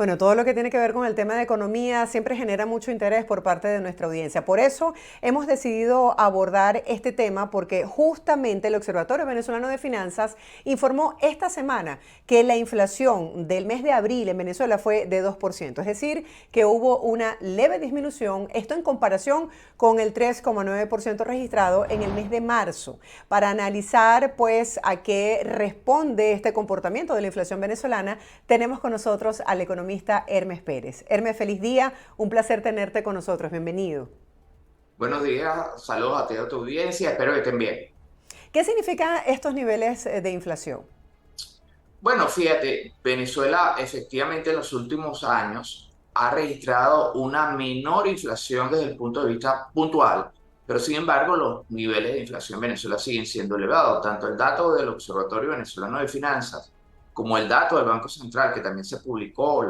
Bueno, todo lo que tiene que ver con el tema de economía siempre genera mucho interés por parte de nuestra audiencia. Por eso hemos decidido abordar este tema porque justamente el Observatorio Venezolano de Finanzas informó esta semana que la inflación del mes de abril en Venezuela fue de 2%, es decir, que hubo una leve disminución, esto en comparación con el 3,9% registrado en el mes de marzo. Para analizar pues a qué responde este comportamiento de la inflación venezolana, tenemos con nosotros al economista Hermes Pérez. Hermes, feliz día, un placer tenerte con nosotros, bienvenido. Buenos días, saludos a ti, a tu audiencia, espero que estén bien. ¿Qué significan estos niveles de inflación? Bueno, fíjate, Venezuela efectivamente en los últimos años ha registrado una menor inflación desde el punto de vista puntual, pero sin embargo los niveles de inflación en Venezuela siguen siendo elevados. Tanto el dato del Observatorio Venezolano de Finanzas como el dato del Banco Central, que también se publicó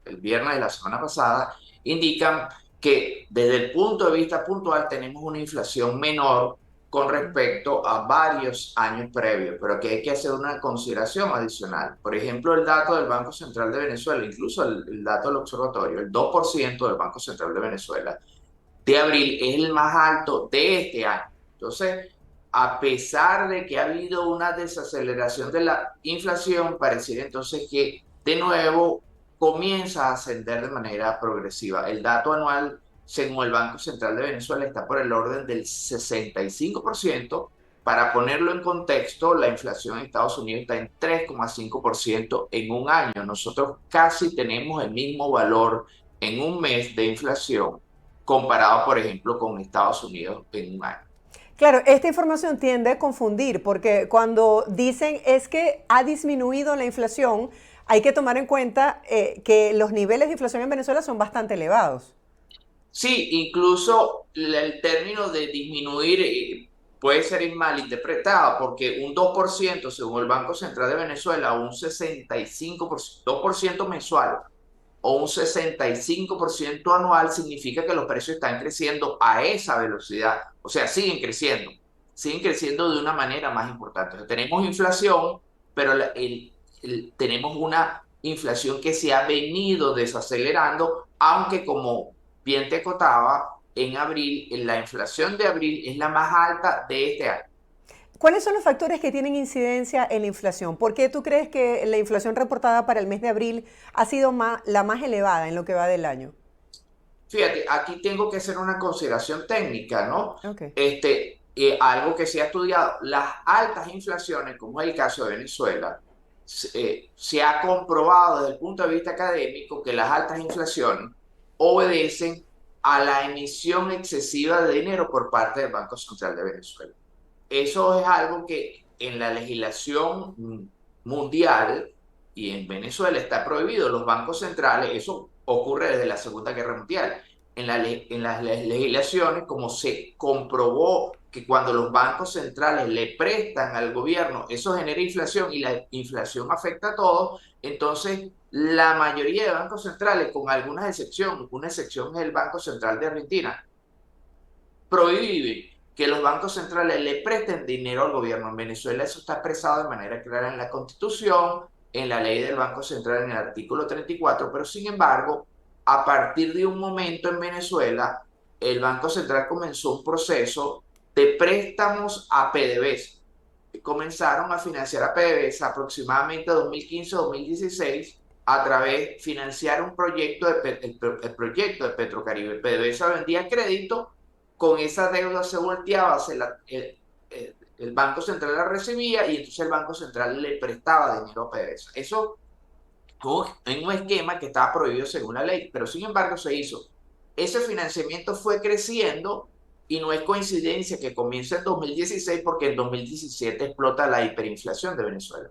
el viernes de la semana pasada, indican que desde el punto de vista puntual tenemos una inflación menor con respecto a varios años previos, pero que hay que hacer una consideración adicional. Por ejemplo, el dato del Banco Central de Venezuela, incluso el dato del observatorio, el 2% del Banco Central de Venezuela de abril es el más alto de este año. Entonces, a pesar de que ha habido una desaceleración de la inflación, pareciera entonces que de nuevo comienza a ascender de manera progresiva. El dato anual, según el Banco Central de Venezuela, está por el orden del 65%. Para ponerlo en contexto, la inflación en Estados Unidos está en 3,5% en un año. Nosotros casi tenemos el mismo valor en un mes de inflación comparado, por ejemplo, con Estados Unidos en un año. Claro, esta información tiende a confundir porque cuando dicen es que ha disminuido la inflación, hay que tomar en cuenta que los niveles de inflación en Venezuela son bastante elevados. Sí, incluso el término de disminuir puede ser malinterpretado porque un 2% según el Banco Central de Venezuela, o un 65%, 2% mensual o un 65% anual significa que los precios están creciendo a esa velocidad. O sea, siguen creciendo de una manera más importante. O sea, tenemos inflación, pero tenemos una inflación que se ha venido desacelerando, aunque como bien te cotaba, en abril, la inflación de abril es la más alta de este año. ¿Cuáles son los factores que tienen incidencia en la inflación? ¿Por qué tú crees que la inflación reportada para el mes de abril ha sido la más elevada en lo que va del año? Fíjate, aquí tengo que hacer una consideración técnica, ¿no? Ok. Algo que se ha estudiado, las altas inflaciones, como es el caso de Venezuela, se ha comprobado desde el punto de vista académico que las altas inflaciones obedecen a la emisión excesiva de dinero por parte del Banco Central de Venezuela. Eso es algo que en la legislación mundial y en Venezuela está prohibido. Los bancos centrales, eso ocurre desde la Segunda Guerra Mundial. En las legislaciones, como se comprobó que cuando los bancos centrales le prestan al gobierno, eso genera inflación y la inflación afecta a todos, entonces la mayoría de bancos centrales, con algunas excepciones, una excepción es el Banco Central de Argentina, prohíbe que los bancos centrales le presten dinero al gobierno. En Venezuela eso está expresado de manera clara en la Constitución, en la ley del Banco Central, en el artículo 34, pero sin embargo, a partir de un momento en Venezuela, el Banco Central comenzó un proceso de préstamos a PDVSA. Comenzaron a financiar a PDVSA aproximadamente 2015-2016 a través de financiar un proyecto el proyecto de Petrocaribe. PDVSA vendía crédito, con esa deuda se volteaba, el Banco Central la recibía y entonces el Banco Central le prestaba dinero a PDVSA. Eso en un esquema que estaba prohibido según la ley, pero sin embargo se hizo. Ese financiamiento fue creciendo y no es coincidencia que comience en 2016 porque en 2017 explota la hiperinflación de Venezuela.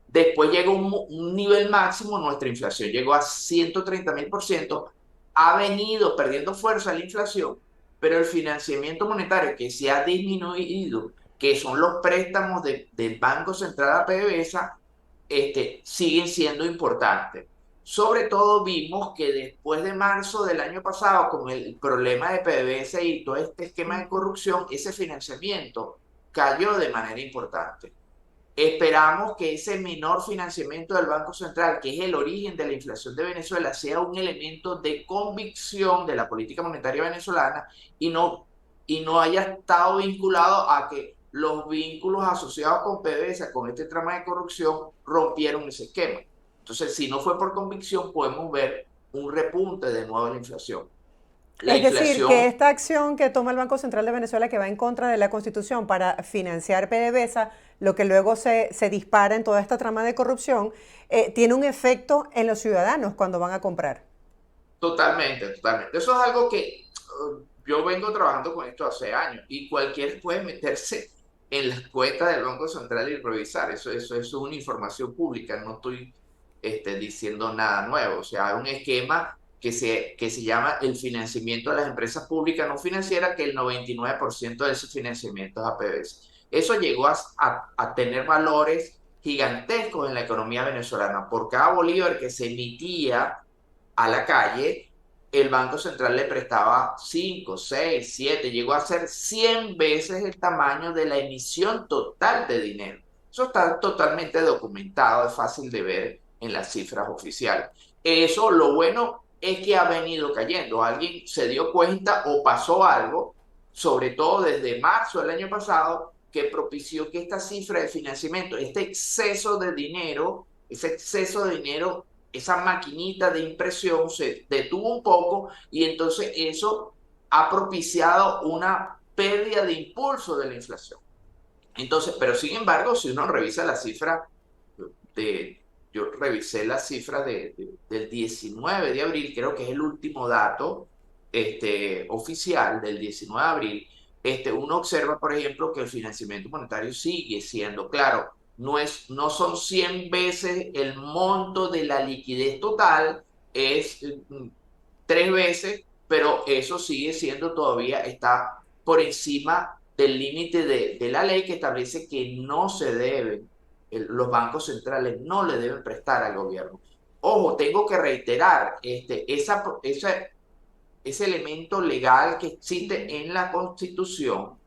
Después llegó un nivel máximo, nuestra inflación llegó a 130.000%, ha venido perdiendo fuerza la inflación, pero el financiamiento monetario que se ha disminuido, que son los préstamos del Banco Central a PDVSA, siguen siendo importantes. Sobre todo vimos que después de marzo del año pasado, con el problema de PDVSA y todo este esquema de corrupción, ese financiamiento cayó de manera importante. Esperamos que ese menor financiamiento del Banco Central, que es el origen de la inflación de Venezuela, sea un elemento de convicción de la política monetaria venezolana y no haya estado vinculado a que los vínculos asociados con PDVSA, con este trama de corrupción, rompieron ese esquema. Entonces, si no fue por convicción, podemos ver un repunte de nuevo en la inflación. La Es decir, que inflación esta acción que toma el Banco Central de Venezuela, que va en contra de la Constitución para financiar PDVSA, lo que luego se dispara en toda esta trama de corrupción, tiene un efecto en los ciudadanos cuando van a comprar. totalmente, totalmente. Eso es algo que yo vengo trabajando con esto hace años y cualquiera puede meterse en las cuentas del Banco Central y revisar. Eso es una información pública, no estoy diciendo nada nuevo. O sea, hay un esquema que se llama el financiamiento de las empresas públicas no financieras, que el 99% de ese financiamiento es a PDVSA. Eso llegó a tener valores gigantescos en la economía venezolana. Por cada bolívar que se emitía a la calle, el Banco Central le prestaba 5, 6, 7, llegó a ser 100 veces el tamaño de la emisión total de dinero. Eso está totalmente documentado, es fácil de ver en las cifras oficiales. Eso, lo bueno es que ha venido cayendo. Alguien se dio cuenta o pasó algo, sobre todo desde marzo del año pasado, que propició que esta cifra de financiamiento, ese exceso de dinero, esa maquinita de impresión se detuvo un poco y entonces eso ha propiciado una pérdida de impulso de la inflación. Entonces, pero sin embargo, si uno revisa la cifra yo revisé la cifra del 19 de abril, creo que es el último dato oficial del 19 de abril, uno observa, por ejemplo, que el financiamiento monetario sigue siendo, claro, no son 100 veces el monto de la liquidez total, es 3 veces, pero eso sigue siendo todavía, está por encima del límite de la ley que establece que no se deben, los bancos centrales no le deben prestar al gobierno. Ojo, tengo que reiterar, ese elemento legal que existe en la Constitución,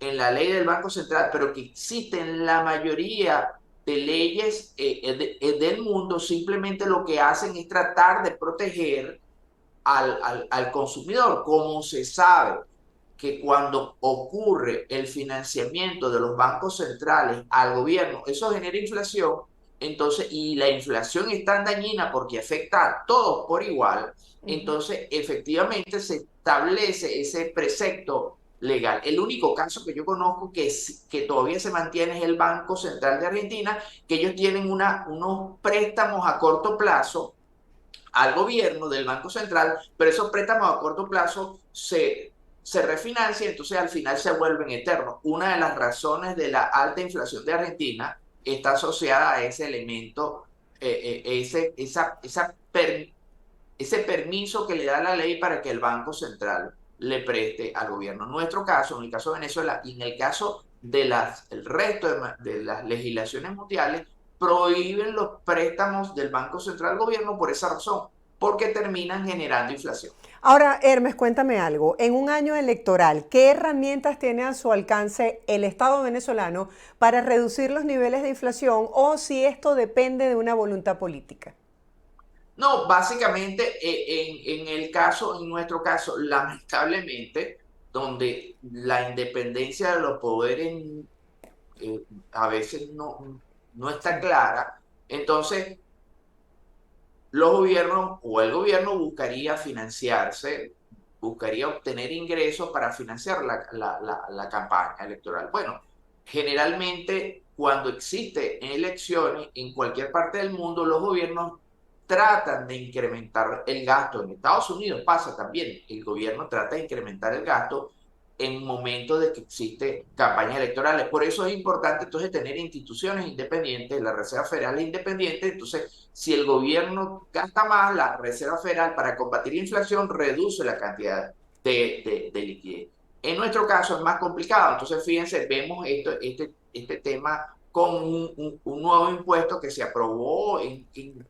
en la ley del Banco Central, pero que existe en la mayoría de leyes del mundo, simplemente lo que hacen es tratar de proteger al consumidor. Como se sabe que cuando ocurre el financiamiento de los bancos centrales al gobierno, eso genera inflación, entonces, y la inflación es tan dañina porque afecta a todos por igual, entonces efectivamente se establece ese precepto legal. El único caso que yo conozco que todavía se mantiene es el Banco Central de Argentina, que ellos tienen unos préstamos a corto plazo al gobierno del Banco Central, pero esos préstamos a corto plazo se refinancian, entonces al final se vuelven eternos. Una de las razones de la alta inflación de Argentina está asociada a ese elemento, ese permiso que le da la ley para que el Banco Central le preste al gobierno. En nuestro caso, en el caso de Venezuela y en el caso el resto de las legislaciones mundiales, prohíben los préstamos del Banco Central al gobierno por esa razón, porque terminan generando inflación. Ahora, Hermes, cuéntame algo. En un año electoral, ¿qué herramientas tiene a su alcance el Estado venezolano para reducir los niveles de inflación o si esto depende de una voluntad política? No, básicamente en nuestro caso, lamentablemente, donde la independencia de los poderes a veces no está Sí, clara, entonces los gobiernos o el gobierno buscaría financiarse, buscaría obtener ingresos para financiar la campaña electoral. Bueno, generalmente cuando existen elecciones en cualquier parte del mundo, los gobiernos tratan de incrementar el gasto. En Estados Unidos pasa también, el gobierno trata de incrementar el gasto en momentos de que existe campañas electorales. Por eso es importante entonces tener instituciones independientes, la Reserva Federal es independiente, entonces si el gobierno gasta más, la Reserva Federal para combatir la inflación reduce la cantidad de liquidez. En nuestro caso es más complicado, entonces fíjense, vemos este tema con un nuevo impuesto que se aprobó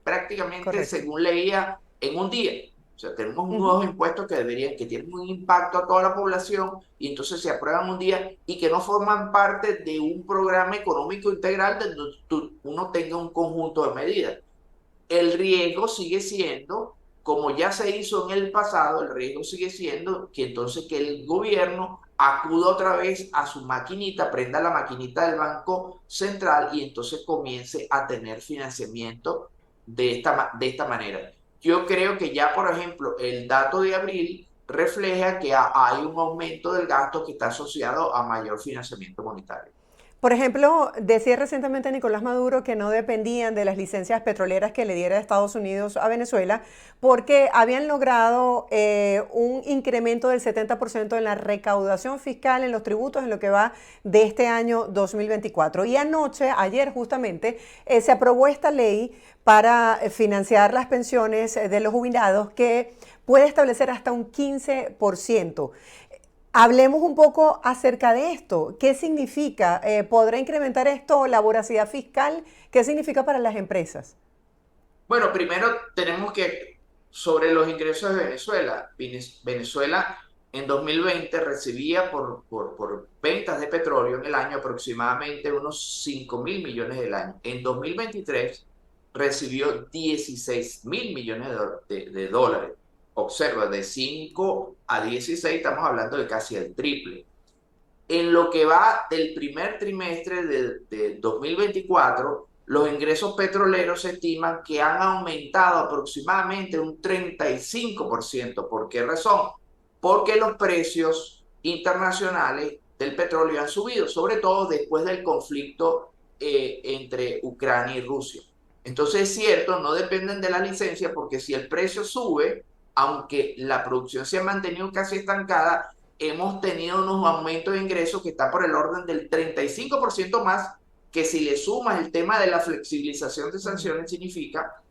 prácticamente, correcto. según leía, en un día. O sea, tenemos Ujú. nuevos impuestos que tienen un impacto a toda la población y entonces se aprueban un día y que no forman parte de un programa económico integral donde uno tenga un conjunto de medidas. El riesgo sigue siendo, como ya se hizo en el pasado, el riesgo sigue siendo que entonces que el gobierno acuda otra vez a su maquinita, prenda la maquinita del Banco Central y entonces comience a tener financiamiento de esta manera. Yo creo que ya, por ejemplo, el dato de abril refleja que hay un aumento del gasto que está asociado a mayor financiamiento monetario. Por ejemplo, decía recientemente Nicolás Maduro que no dependían de las licencias petroleras que le diera Estados Unidos a Venezuela porque habían logrado un incremento del 70% en la recaudación fiscal en los tributos en lo que va de este año 2024. Y anoche, ayer justamente, se aprobó esta ley para financiar las pensiones de los jubilados que puede establecer hasta un 15%. Hablemos un poco acerca de esto. ¿Qué significa? ¿Podrá incrementar esto la voracidad fiscal? ¿Qué significa para las empresas? Bueno, primero tenemos que, sobre los ingresos de Venezuela, Venezuela en 2020 recibía por ventas de petróleo en el año aproximadamente unos 5.000 millones del año. En 2023 recibió 16.000 millones de dólares. Observa, de 5 a 16 estamos hablando de casi el triple. En lo que va del primer trimestre de 2024, los ingresos petroleros se estiman que han aumentado aproximadamente un 35%. ¿Por qué razón? Porque los precios internacionales del petróleo han subido, sobre todo después del conflicto entre Ucrania y Rusia. Entonces es cierto, no dependen de la licencia porque si el precio sube, aunque la producción se ha mantenido casi estancada, hemos tenido unos aumentos de ingresos que están por el orden del 35% más, que si le sumas el tema de la flexibilización de sanciones, significa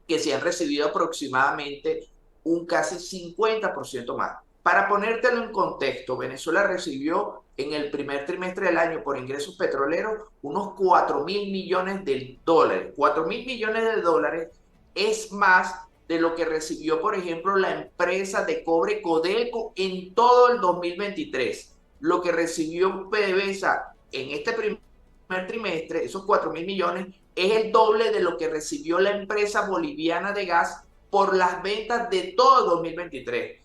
que se han recibido aproximadamente un casi 50% más. Para ponértelo en contexto, Venezuela recibió en el primer trimestre del año por ingresos petroleros unos 4.000 millones de dólares. 4.000 millones de dólares es más de lo que recibió, por ejemplo, la empresa de cobre Codelco en todo el 2023. Lo que recibió PDVSA en este primer trimestre, esos 4.000 millones, es el doble de lo que recibió la empresa boliviana de gas por las ventas de todo el 2023.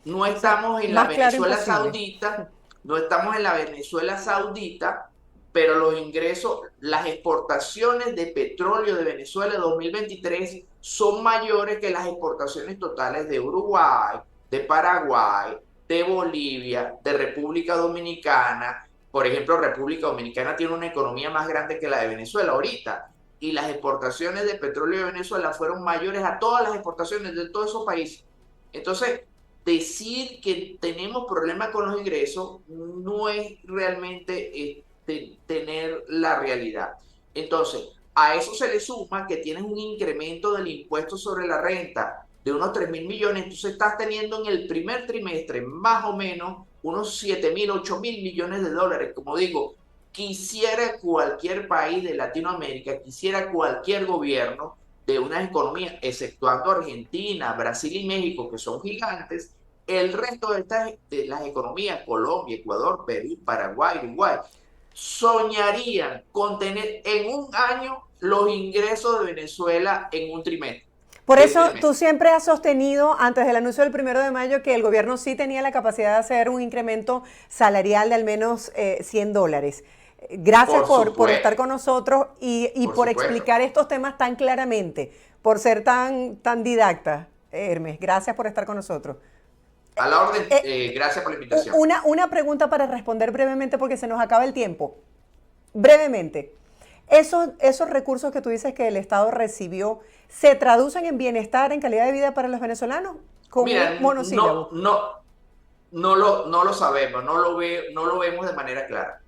No Sí, estamos en la más claro Venezuela imposible. Saudita, no estamos en la Venezuela Saudita, pero los ingresos, las exportaciones de petróleo de Venezuela en 2023 son mayores que las exportaciones totales de Uruguay, de Paraguay, de Bolivia, de República Dominicana. Por ejemplo, República Dominicana tiene una economía más grande que la de Venezuela ahorita, y las exportaciones de petróleo de Venezuela fueron mayores a todas las exportaciones de todos esos países. Entonces, decir que tenemos problemas con los ingresos no es realmente tener la realidad. Entonces, a eso se le suma que tienes un incremento del impuesto sobre la renta de unos 3.000 millones, entonces estás teniendo en el primer trimestre más o menos unos 7.000, 8.000 millones de dólares. Como digo, quisiera cualquier país de Latinoamérica, quisiera cualquier gobierno de unas economías, exceptuando Argentina, Brasil y México, que son gigantes, el resto de las economías, Colombia, Ecuador, Perú, Paraguay, Uruguay, soñarían con tener en un año los ingresos de Venezuela en un trimestre. Por En un eso tú trimestre. siempre has sostenido, antes del anuncio del 1 de mayo, que el gobierno sí tenía la capacidad de hacer un incremento salarial de al menos $100. Gracias Por por estar supuesto, con nosotros y por por supuesto. explicar estos temas tan claramente, por ser tan didacta, Hermes. Gracias por estar con nosotros. A la orden, Eh, gracias por la invitación. una pregunta para responder brevemente porque se nos acaba el tiempo. Brevemente, esos recursos que tú dices que el Estado recibió, ¿se traducen en bienestar, en calidad de vida para los venezolanos? Con un Mira, monosílabo. no lo sabemos, no lo vemos de manera clara.